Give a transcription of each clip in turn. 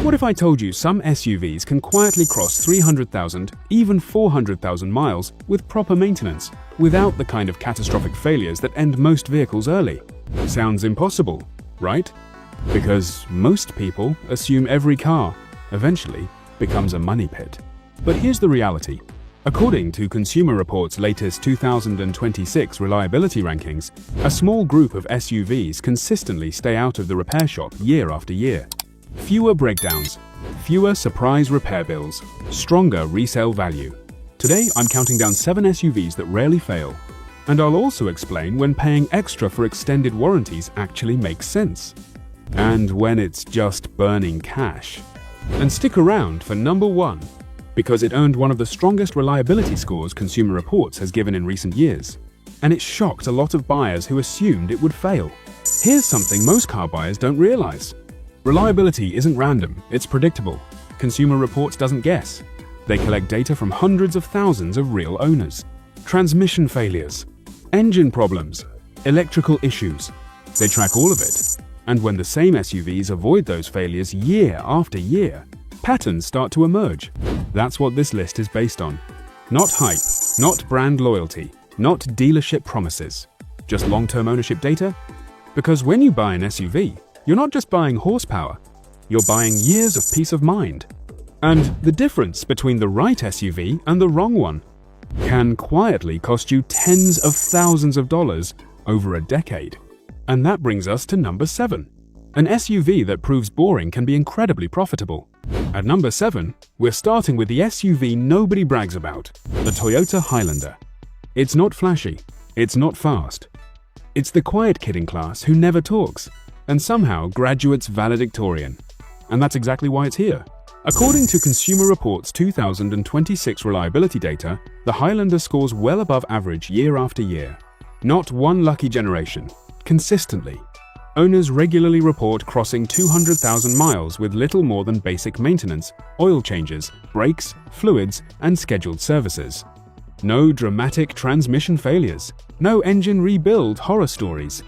What if I told you some SUVs can quietly cross 300,000, even 400,000 miles with proper maintenance, without the kind of catastrophic failures that end most vehicles early? Sounds impossible, right? Because most people assume every car eventually becomes a money pit. But here's the reality. According to Consumer Reports' latest 2026 reliability rankings, a small group of SUVs consistently stay out of the repair shop year after year. Fewer breakdowns, fewer surprise repair bills, stronger resale value. Today, I'm counting down 7 SUVs that rarely fail. And I'll also explain when paying extra for extended warranties actually makes sense. And when it's just burning cash. And stick around for number 1, because it earned one of the strongest reliability scores Consumer Reports has given in recent years. And it shocked a lot of buyers who assumed it would fail. Here's something most car buyers don't realize. Reliability isn't random, it's predictable. Consumer Reports doesn't guess. They collect data from hundreds of thousands of real owners. Transmission failures, engine problems, electrical issues. They track all of it. And when the same SUVs avoid those failures year after year, patterns start to emerge. That's what this list is based on. Not hype, not brand loyalty, not dealership promises. Just long-term ownership data? Because when you buy an SUV, you're not just buying horsepower, you're buying years of peace of mind. And the difference between the right SUV and the wrong one can quietly cost you tens of thousands of dollars over a decade. And that brings us to number 7. An SUV that proves boring can be incredibly profitable. At number 7, we're starting with the SUV nobody brags about, the Toyota Highlander. It's not flashy, it's not fast. It's the quiet kid in class who never talks, and somehow graduates valedictorian. And that's exactly why it's here. According to Consumer Reports' 2026 reliability data, the Highlander scores well above average year after year. Not one lucky generation, consistently. Owners regularly report crossing 200,000 miles with little more than basic maintenance, oil changes, brakes, fluids, and scheduled services. No dramatic transmission failures, no engine rebuild horror stories.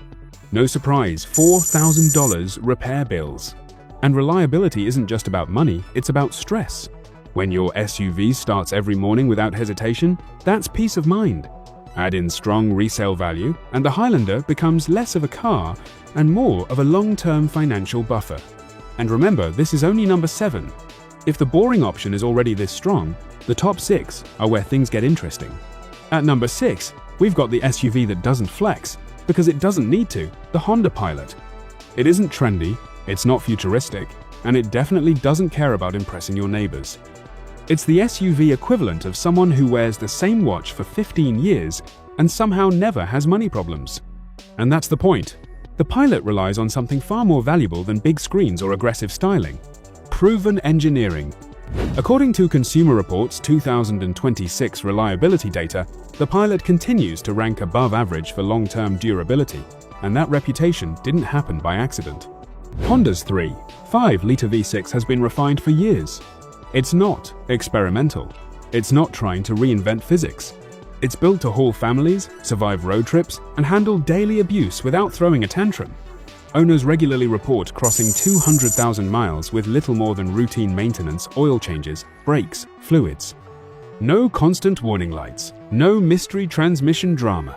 No surprise, $4,000 repair bills. And reliability isn't just about money, it's about stress. When your SUV starts every morning without hesitation, that's peace of mind. Add in strong resale value, and the Highlander becomes less of a car and more of a long-term financial buffer. And remember, this is only number 7. If the boring option is already this strong, the top 6 are where things get interesting. At number 6, we've got the SUV that doesn't flex, because it doesn't need to, the Honda Pilot. It isn't trendy, it's not futuristic, and it definitely doesn't care about impressing your neighbors. It's the SUV equivalent of someone who wears the same watch for 15 years and somehow never has money problems. And that's the point. The Pilot relies on something far more valuable than big screens or aggressive styling: proven engineering. According to Consumer Reports' 2026 reliability data, the Pilot continues to rank above average for long-term durability, and that reputation didn't happen by accident. Honda's 3.5-liter V6 has been refined for years. It's not experimental. It's not trying to reinvent physics. It's built to haul families, survive road trips, and handle daily abuse without throwing a tantrum. Owners regularly report crossing 200,000 miles with little more than routine maintenance, oil changes, brakes, fluids. No constant warning lights, no mystery transmission drama.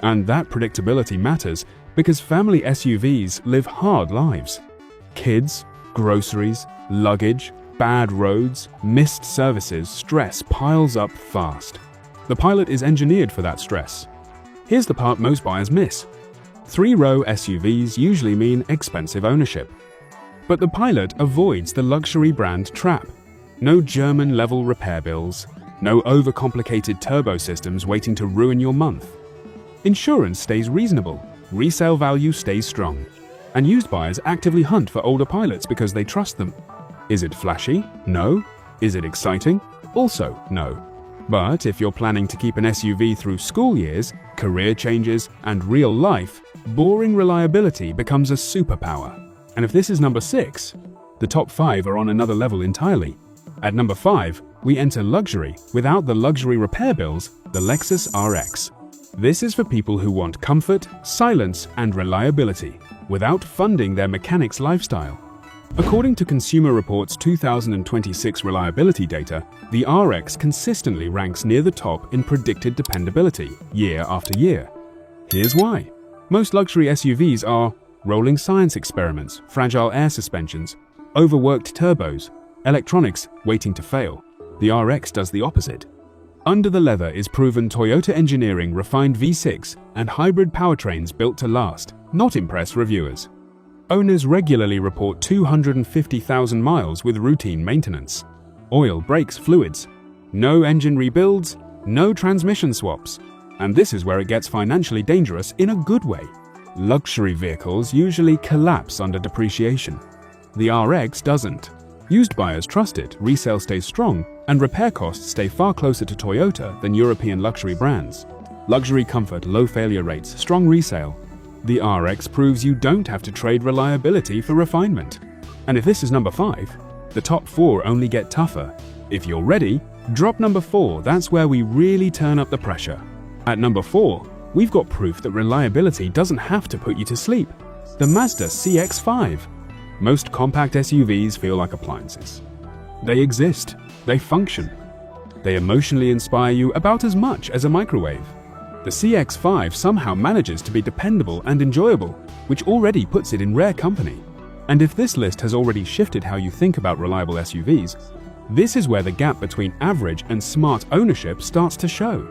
And that predictability matters because family SUVs live hard lives. Kids, groceries, luggage, bad roads, missed services, stress piles up fast. The Pilot is engineered for that stress. Here's the part most buyers miss. 3-row SUVs usually mean expensive ownership. But the Pilot avoids the luxury brand trap. No German-level repair bills, no overcomplicated turbo systems waiting to ruin your month. Insurance stays reasonable, resale value stays strong, and used buyers actively hunt for older Pilots because they trust them. Is it flashy? No. Is it exciting? Also no. But if you're planning to keep an SUV through school years, career changes, and real life, boring reliability becomes a superpower. And if this is number 6, the top 5 are on another level entirely. At number 5, we enter luxury without the luxury repair bills, the Lexus RX. This is for people who want comfort, silence, and reliability without funding their mechanic's lifestyle. According to Consumer Reports 2026 reliability data, the RX consistently ranks near the top in predicted dependability year after year. Here's why. Most luxury SUVs are rolling science experiments, fragile air suspensions, overworked turbos, electronics waiting to fail. The RX does the opposite. Under the leather is proven Toyota engineering, refined V6, and hybrid powertrains built to last, not impress reviewers. Owners regularly report 250,000 miles with routine maintenance. Oil, brakes, fluids. No engine rebuilds, no transmission swaps. And this is where it gets financially dangerous in a good way. Luxury vehicles usually collapse under depreciation. The RX doesn't. Used buyers trust it, resale stays strong, and repair costs stay far closer to Toyota than European luxury brands. Luxury comfort, low failure rates, strong resale. The RX proves you don't have to trade reliability for refinement. And if this is number 5, the top 4 only get tougher. If you're ready, drop number 4, that's where we really turn up the pressure. At number 4, we've got proof that reliability doesn't have to put you to sleep. The Mazda CX-5. Most compact SUVs feel like appliances. They exist, they function. They emotionally inspire you about as much as a microwave. The CX-5 somehow manages to be dependable and enjoyable, which already puts it in rare company. And if this list has already shifted how you think about reliable SUVs, this is where the gap between average and smart ownership starts to show.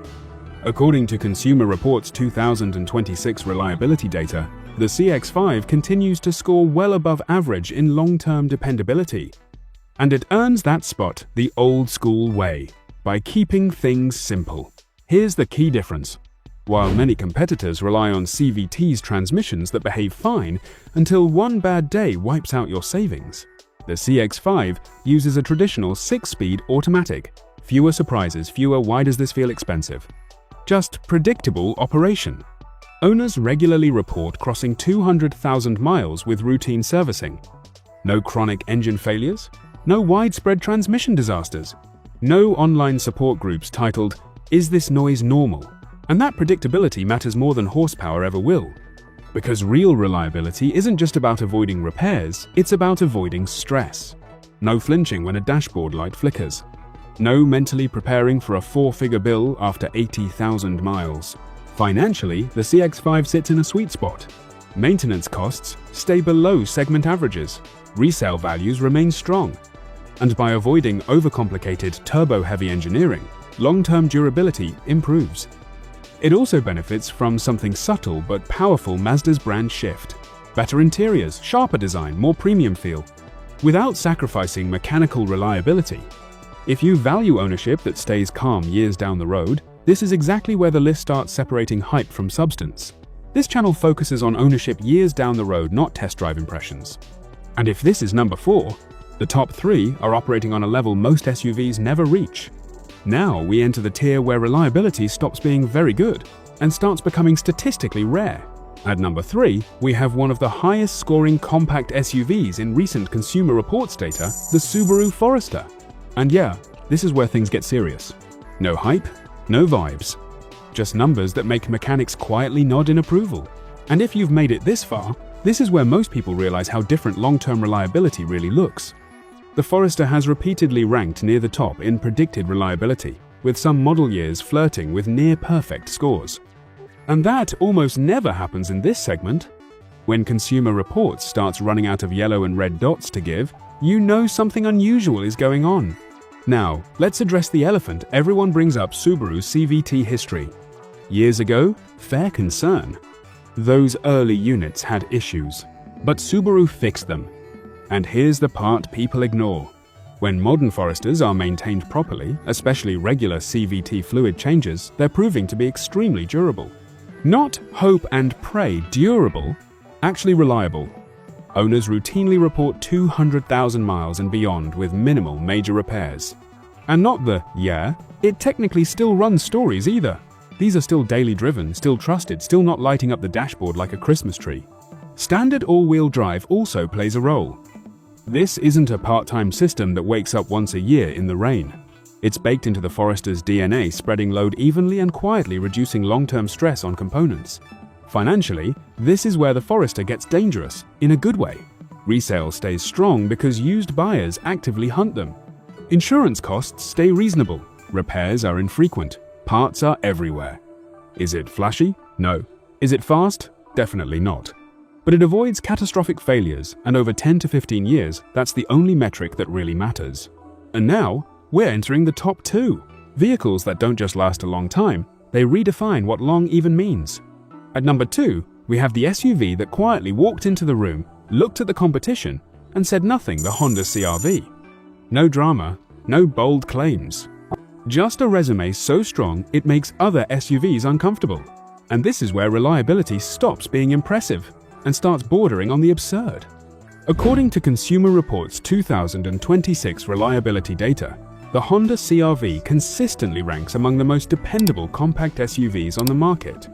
According to Consumer Reports 2026 reliability data, the CX-5 continues to score well above average in long-term dependability. And it earns that spot the old-school way, by keeping things simple. Here's the key difference. While many competitors rely on CVT's transmissions that behave fine until one bad day wipes out your savings, the CX-5 uses a traditional 6-speed automatic. Fewer surprises, fewer "why does this feel expensive?" Just predictable operation. Owners regularly report crossing 200,000 miles with routine servicing. No chronic engine failures, no widespread transmission disasters, no online support groups titled, "Is this noise normal?" And that predictability matters more than horsepower ever will. Because real reliability isn't just about avoiding repairs, it's about avoiding stress. No flinching when a dashboard light flickers. No mentally preparing for a 4-figure bill after 80,000 miles. Financially, the CX-5 sits in a sweet spot. Maintenance costs stay below segment averages. Resale values remain strong. And by avoiding overcomplicated, turbo-heavy engineering, long-term durability improves. It also benefits from something subtle but powerful Mazda's brand shift. Better interiors, sharper design, more premium feel, without sacrificing mechanical reliability. If you value ownership that stays calm years down the road, this is exactly where the list starts separating hype from substance. This channel focuses on ownership years down the road, not test drive impressions. And if this is number 4, the top 3 are operating on a level most SUVs never reach. Now we enter the tier where reliability stops being very good and starts becoming statistically rare. At number 3, we have one of the highest scoring compact SUVs in recent Consumer Reports data, the Subaru Forester. And yeah, this is where things get serious. No hype, no vibes. Just numbers that make mechanics quietly nod in approval. And if you've made it this far, this is where most people realize how different long-term reliability really looks. The Forester has repeatedly ranked near the top in predicted reliability, with some model years flirting with near-perfect scores. And that almost never happens in this segment. When Consumer Reports starts running out of yellow and red dots to give, you know something unusual is going on. Now, let's address the elephant everyone brings up: Subaru's CVT history. Years ago, fair concern. Those early units had issues, but Subaru fixed them. And here's the part people ignore. When modern Foresters are maintained properly, especially regular CVT fluid changes, they're proving to be extremely durable. Not hope and pray durable, actually reliable. Owners routinely report 200,000 miles and beyond with minimal major repairs. And not the, yeah, it technically still runs stories either. These are still daily driven, still trusted, still not lighting up the dashboard like a Christmas tree. Standard all-wheel drive also plays a role. This isn't a part-time system that wakes up once a year in the rain. It's baked into the Forester's DNA, spreading load evenly and quietly reducing long-term stress on components. Financially, this is where the Forester gets dangerous, in a good way. Resale stays strong because used buyers actively hunt them. Insurance costs stay reasonable. Repairs are infrequent. Parts are everywhere. Is it flashy? No. Is it fast? Definitely not. But it avoids catastrophic failures, and over 10 to 15 years, that's the only metric that really matters. And now, we're entering the top 2. Vehicles that don't just last a long time, they redefine what long even means. At number 2, we have the SUV that quietly walked into the room, looked at the competition, and said nothing, the Honda CR-V. No drama, no bold claims. Just a resume so strong it makes other SUVs uncomfortable. And this is where reliability stops being impressive and starts bordering on the absurd. According to Consumer Reports' 2026 reliability data, the Honda CR-V consistently ranks among the most dependable compact SUVs on the market.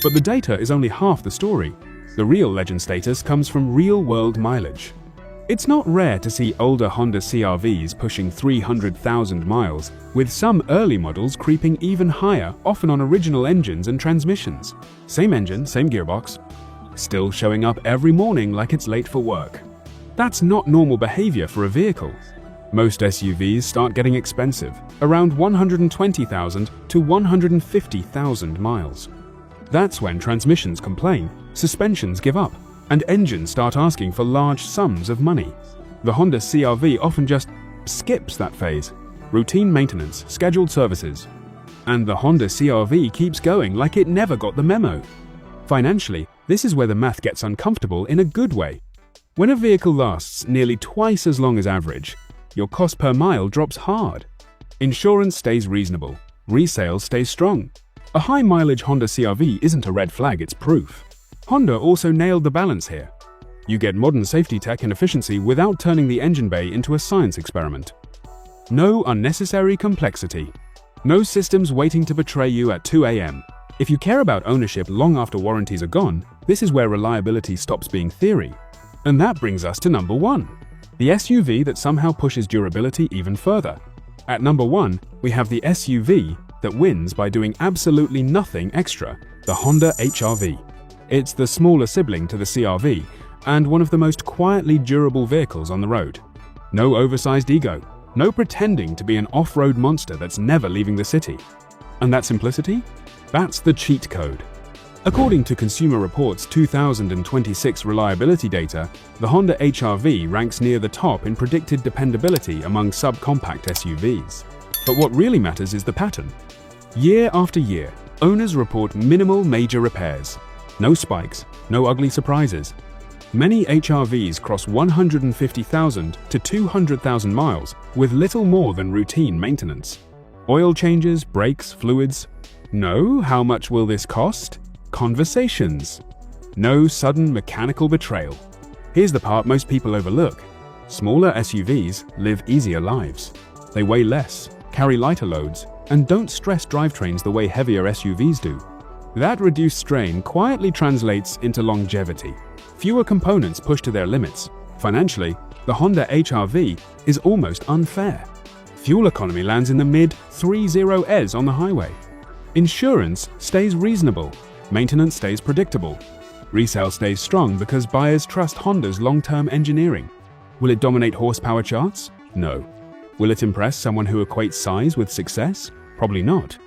But the data is only half the story. The real legend status comes from real-world mileage. It's not rare to see older Honda CR-Vs pushing 300,000 miles, with some early models creeping even higher, often on original engines and transmissions. Same engine, same gearbox, still showing up every morning like it's late for work. That's not normal behavior for a vehicle. Most SUVs start getting expensive, around 120,000 to 150,000 miles. That's when transmissions complain, suspensions give up, and engines start asking for large sums of money. The Honda CR-V often just skips that phase. Routine maintenance, scheduled services. And the Honda CR-V keeps going like it never got the memo. Financially, this is where the math gets uncomfortable in a good way. When a vehicle lasts nearly twice as long as average, your cost per mile drops hard. Insurance stays reasonable. Resale stays strong. A high-mileage Honda CR-V isn't a red flag, it's proof. Honda also nailed the balance here. You get modern safety tech and efficiency without turning the engine bay into a science experiment. No unnecessary complexity. No systems waiting to betray you at 2 a.m. If you care about ownership long after warranties are gone, this is where reliability stops being theory. And that brings us to number 1. The SUV that somehow pushes durability even further. At number 1, we have the SUV that wins by doing absolutely nothing extra, the Honda HR-V. It's the smaller sibling to the CR-V and one of the most quietly durable vehicles on the road. No oversized ego, no pretending to be an off-road monster that's never leaving the city. And that simplicity? That's the cheat code. According to Consumer Reports' 2026 reliability data, the Honda HR-V ranks near the top in predicted dependability among subcompact SUVs. But what really matters is the pattern. Year after year, owners report minimal major repairs. No spikes, no ugly surprises. Many HR-Vs cross 150,000 to 200,000 miles with little more than routine maintenance. Oil changes, brakes, fluids. No, how much will this cost? Conversations. No sudden mechanical betrayal. Here's the part most people overlook. Smaller SUVs live easier lives. They weigh less, carry lighter loads, and don't stress drivetrains the way heavier SUVs do. That reduced strain quietly translates into longevity. Fewer components pushed to their limits. Financially, the Honda HR-V is almost unfair. Fuel economy lands in the mid-30s on the highway. Insurance stays reasonable. Maintenance stays predictable. Resale stays strong because buyers trust Honda's long-term engineering. Will it dominate horsepower charts? No. Will it impress someone who equates size with success? Probably not.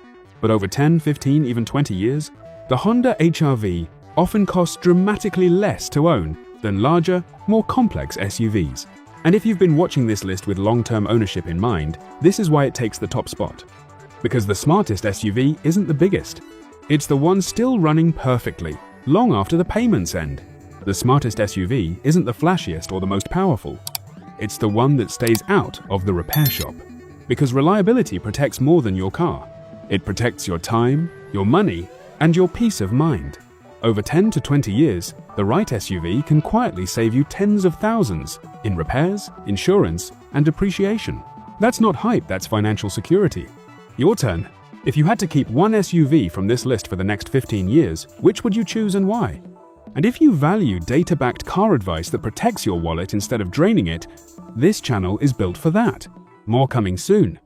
But over 10, 15, even 20 years, the Honda HR-V often costs dramatically less to own than larger, more complex SUVs. And if you've been watching this list with long-term ownership in mind, this is why it takes the top spot. Because the smartest SUV isn't the biggest. It's the one still running perfectly, long after the payments end. The smartest SUV isn't the flashiest or the most powerful. It's the one that stays out of the repair shop. Because reliability protects more than your car. It protects your time, your money, and your peace of mind. Over 10 to 20 years, the right SUV can quietly save you tens of thousands in repairs, insurance, and depreciation. That's not hype, that's financial security. Your turn. If you had to keep one SUV from this list for the next 15 years, which would you choose and why? And if you value data-backed car advice that protects your wallet instead of draining it, this channel is built for that. More coming soon.